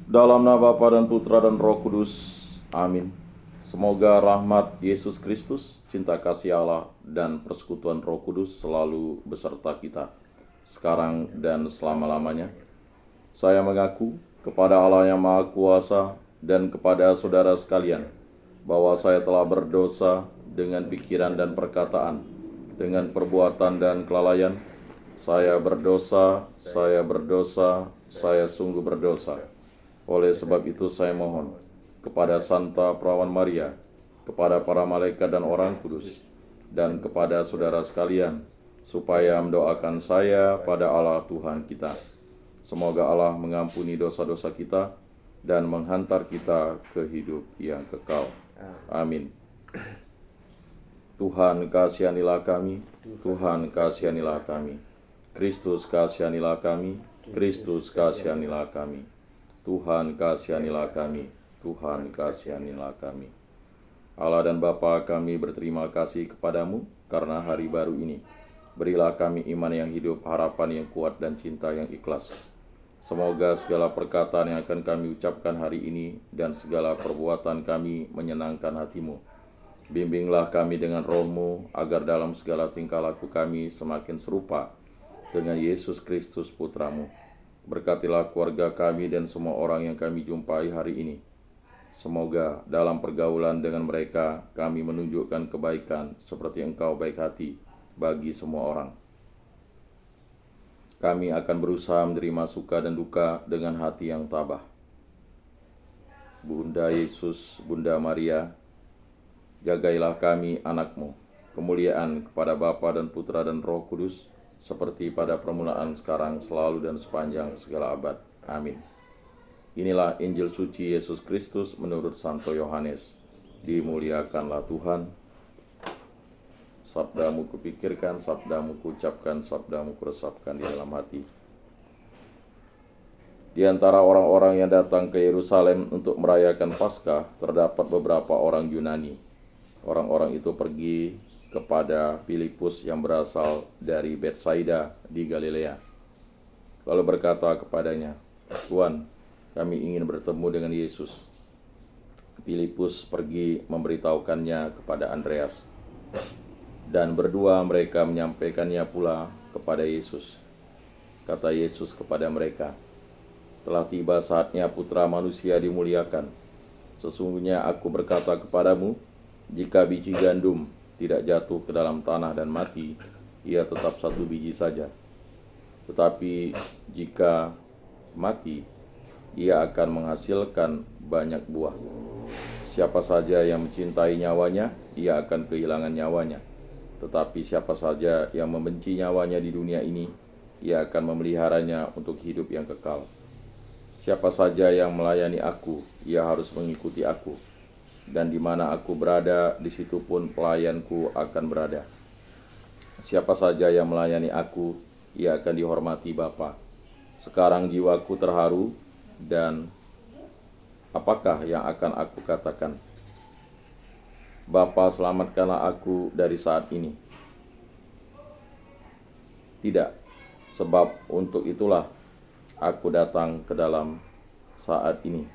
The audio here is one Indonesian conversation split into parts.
Dalam nama Bapa dan Putra dan Roh Kudus. Amin. Semoga rahmat Yesus Kristus, cinta kasih Allah, dan persekutuan Roh Kudus selalu beserta kita, sekarang dan selama-lamanya. Saya mengaku kepada Allah yang Maha Kuasa dan kepada saudara sekalian, bahwa saya telah berdosa dengan pikiran dan perkataan, dengan perbuatan dan kelalaian. Saya berdosa, saya sungguh berdosa. Oleh sebab itu saya mohon kepada Santa Perawan Maria, kepada para malaikat dan orang kudus, dan kepada saudara sekalian, supaya mendoakan saya pada Allah Tuhan kita. Semoga Allah mengampuni dosa-dosa kita dan menghantar kita ke hidup yang kekal. Amin. Tuhan kasihanilah kami, Tuhan kasihanilah kami. Kristus kasihanilah kami, Kristus kasihanilah kami. Tuhan kasihanilah kami, Tuhan kasihanilah kami. Allah dan Bapa, kami berterima kasih kepadamu karena hari baru ini. Berilah kami iman yang hidup, harapan yang kuat, dan cinta yang ikhlas. Semoga segala perkataan yang akan kami ucapkan hari ini dan segala perbuatan kami menyenangkan hatimu. Bimbinglah kami dengan roh-Mu, agar dalam segala tingkah laku kami semakin serupa dengan Yesus Kristus Putra-Mu. Berkatilah keluarga kami dan semua orang yang kami jumpai hari ini. Semoga dalam pergaulan dengan mereka kami menunjukkan kebaikan seperti Engkau baik hati bagi semua orang. Kami akan berusaha menerima suka dan duka dengan hati yang tabah. Bunda Yesus, Bunda Maria, jagailah kami anak-Mu. Kemuliaan kepada Bapa dan Putra dan Roh Kudus, seperti pada permulaan, sekarang, selalu, dan sepanjang segala abad. Amin. Inilah Injil suci Yesus Kristus menurut Santo Yohanes. Dimuliakanlah Tuhan. Sabdamu kupikirkan, sabdamu kuucapkan, sabdamu kuresapkan di dalam hati. Di antara orang-orang yang datang ke Yerusalem untuk merayakan Paskah, terdapat beberapa orang Yunani. Orang-orang itu pergi kepada Filipus yang berasal dari Betsaida di Galilea. Lalu berkata kepadanya, "Tuan, kami ingin bertemu dengan Yesus." Filipus pergi memberitahukannya kepada Andreas, dan berdua mereka menyampaikannya pula kepada Yesus. Kata Yesus kepada mereka, "Telah tiba saatnya Putra Manusia dimuliakan. Sesungguhnya aku berkata kepadamu, jika biji gandum tidak jatuh ke dalam tanah dan mati, ia tetap satu biji saja. Tetapi jika mati, ia akan menghasilkan banyak buah. Siapa saja yang mencintai nyawanya, ia akan kehilangan nyawanya. Tetapi siapa saja yang membenci nyawanya di dunia ini, ia akan memeliharanya untuk hidup yang kekal. Siapa saja yang melayani aku, ia harus mengikuti aku. Dan di mana aku berada, di situ pun pelayanku akan berada. Siapa saja yang melayani aku, ia akan dihormati Bapa. Sekarang jiwaku terharu, dan apakah yang akan aku katakan? Bapa, selamatkanlah aku dari saat ini." Tidak, sebab untuk itulah aku datang ke dalam saat ini.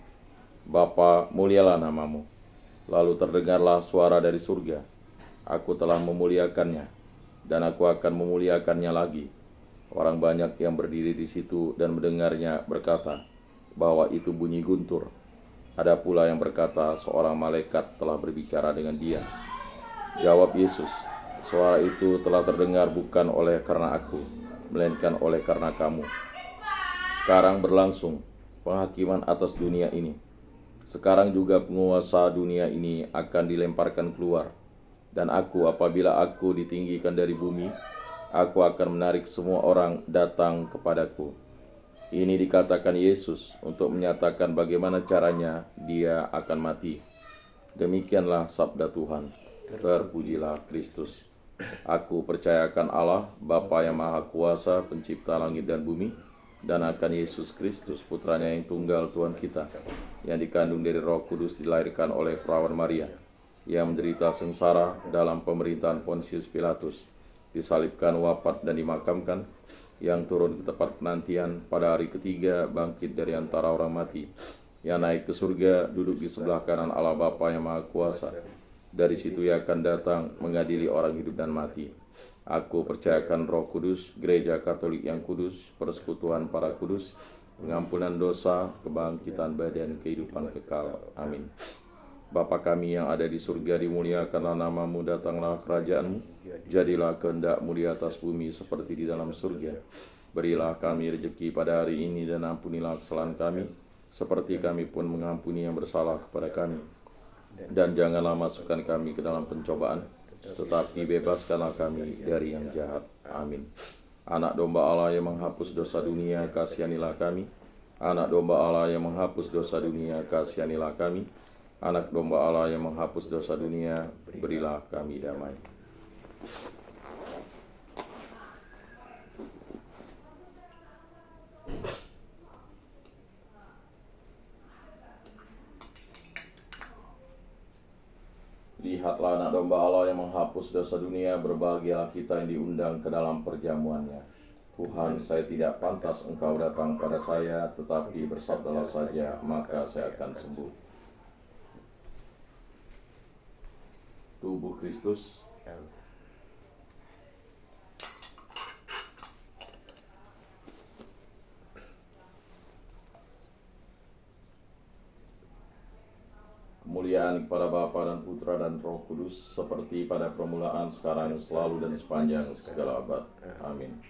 Bapa, mulialah namamu. Lalu terdengarlah suara dari surga, "Aku telah memuliakannya, dan aku akan memuliakannya lagi." Orang banyak yang berdiri di situ dan mendengarnya berkata bahwa itu bunyi guntur. Ada pula yang berkata seorang malaikat telah berbicara dengan dia. Jawab Yesus, "Suara itu telah terdengar bukan oleh karena aku, melainkan oleh karena kamu. Sekarang berlangsung penghakiman atas dunia ini. Sekarang juga penguasa dunia ini akan dilemparkan keluar. Dan aku, apabila aku ditinggikan dari bumi, aku akan menarik semua orang datang kepadaku." Ini dikatakan Yesus untuk menyatakan bagaimana caranya dia akan mati. Demikianlah sabda Tuhan. Terpujilah Kristus. Aku percayakan Allah, Bapa yang Maha Kuasa, pencipta langit dan bumi, dan akan Yesus Kristus, Putranya yang tunggal Tuhan kita, yang dikandung dari Roh Kudus, dilahirkan oleh Perawan Maria, yang menderita sengsara dalam pemerintahan Pontius Pilatus, disalibkan, wafat, dan dimakamkan, yang turun ke tempat penantian, pada hari ketiga bangkit dari antara orang mati, Ia naik ke surga, duduk di sebelah kanan Allah Bapa yang Maha Kuasa. Dari situ ia akan datang mengadili orang hidup dan mati. Aku percayakan Roh Kudus, Gereja Katolik yang kudus, persekutuan para kudus, pengampunan dosa, kebangkitan badan, kehidupan kekal. Amin. Bapa kami yang ada di surga, dimuliakanlah namamu, datanglah kerajaanmu, jadilah kehendakmu di atas bumi seperti di dalam surga. Berilah kami rezeki pada hari ini dan ampunilah kesalahan kami, seperti kami pun mengampuni yang bersalah kepada kami. Dan janganlah masukkan kami ke dalam pencobaan, tetapi bebaskanlah kami dari yang jahat. Amin. Anak domba Allah yang menghapus dosa dunia, kasihanilah kami. Anak domba Allah yang menghapus dosa dunia, kasihanilah kami. Anak domba Allah yang menghapus dosa dunia, berilah kami damai. Lihatlah anak domba Allah yang menghapus dosa dunia, berbahagialah kita yang diundang ke dalam perjamuannya. Tuhan, saya tidak pantas Engkau datang pada saya, tetapi bersabdalah saja, maka saya akan sembuh. Tubuh Kristus. Kemuliaan kepada Bapa dan Putra dan Roh Kudus, seperti pada permulaan, sekarang, selalu, dan sepanjang segala abad. Amin.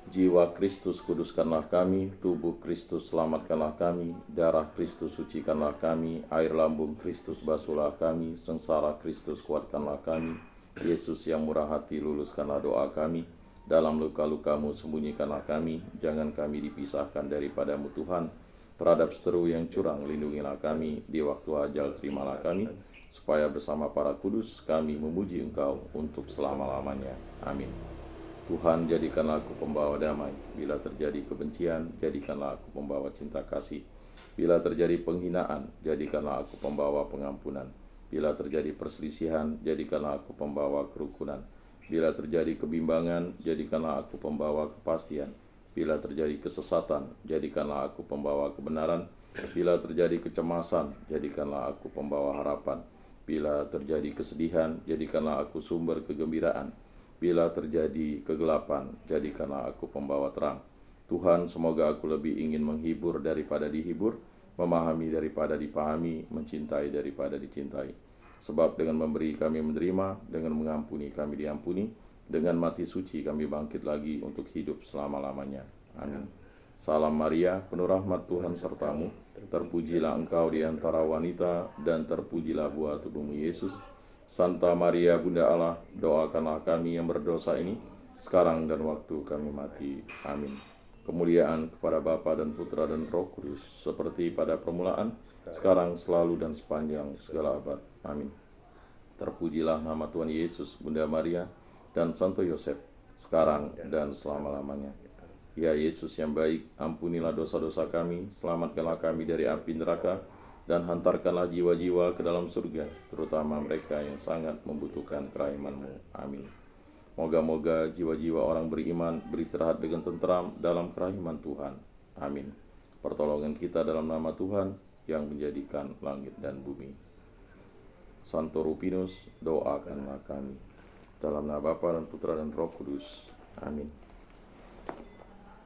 Jiwa Kristus kuduskanlah kami, tubuh Kristus selamatkanlah kami, darah Kristus sucikanlah kami, air lambung Kristus basuhlah kami, sengsara Kristus kuatkanlah kami, Yesus yang murah hati luluskanlah doa kami, dalam luka-lukamu sembunyikanlah kami, jangan kami dipisahkan daripadamu Tuhan, terhadap seteru yang curang lindungilah kami, di waktu ajal terimalah kami, supaya bersama para kudus kami memuji Engkau untuk selama-lamanya. Amin. Tuhan, jadikanlah aku pembawa damai. Bila terjadi kebencian, jadikanlah aku pembawa cinta kasih. Bila terjadi penghinaan, jadikanlah aku pembawa pengampunan. Bila terjadi perselisihan, jadikanlah aku pembawa kerukunan. Bila terjadi kebimbangan, jadikanlah aku pembawa kepastian. Bila terjadi kesesatan, jadikanlah aku pembawa kebenaran. Bila terjadi kecemasan, jadikanlah aku pembawa harapan. Bila terjadi kesedihan, jadikanlah aku sumber kegembiraan. Bila terjadi kegelapan, jadikanlah aku pembawa terang. Tuhan, semoga aku lebih ingin menghibur daripada dihibur, memahami daripada dipahami, mencintai daripada dicintai. Sebab dengan memberi kami menerima, dengan mengampuni kami diampuni, dengan mati suci kami bangkit lagi untuk hidup selama-lamanya. Amin. Salam Maria, penuh rahmat Tuhan sertamu, terpujilah engkau di antara wanita, dan terpujilah buah tubuhmu Yesus. Santa Maria Bunda Allah, doakanlah kami yang berdosa ini, sekarang dan waktu kami mati. Amin. Kemuliaan kepada Bapa dan Putra dan Roh Kudus, seperti pada permulaan, sekarang, selalu, dan sepanjang segala abad. Amin. Terpujilah nama Tuhan Yesus, Bunda Maria, dan Santo Yosef, sekarang dan selama-lamanya. Ya Yesus yang baik, ampunilah dosa-dosa kami, selamatkanlah kami dari api neraka, dan hantarkanlah jiwa-jiwa ke dalam surga, terutama mereka yang sangat membutuhkan kerahiman-Mu. Amin. Moga-moga jiwa-jiwa orang beriman beristirahat dengan tentram dalam kerahiman Tuhan. Amin. Pertolongan kita dalam nama Tuhan yang menjadikan langit dan bumi. Santo Rupinus, doakanlah kami. Dalam nama Bapa dan Putra dan Roh Kudus. Amin.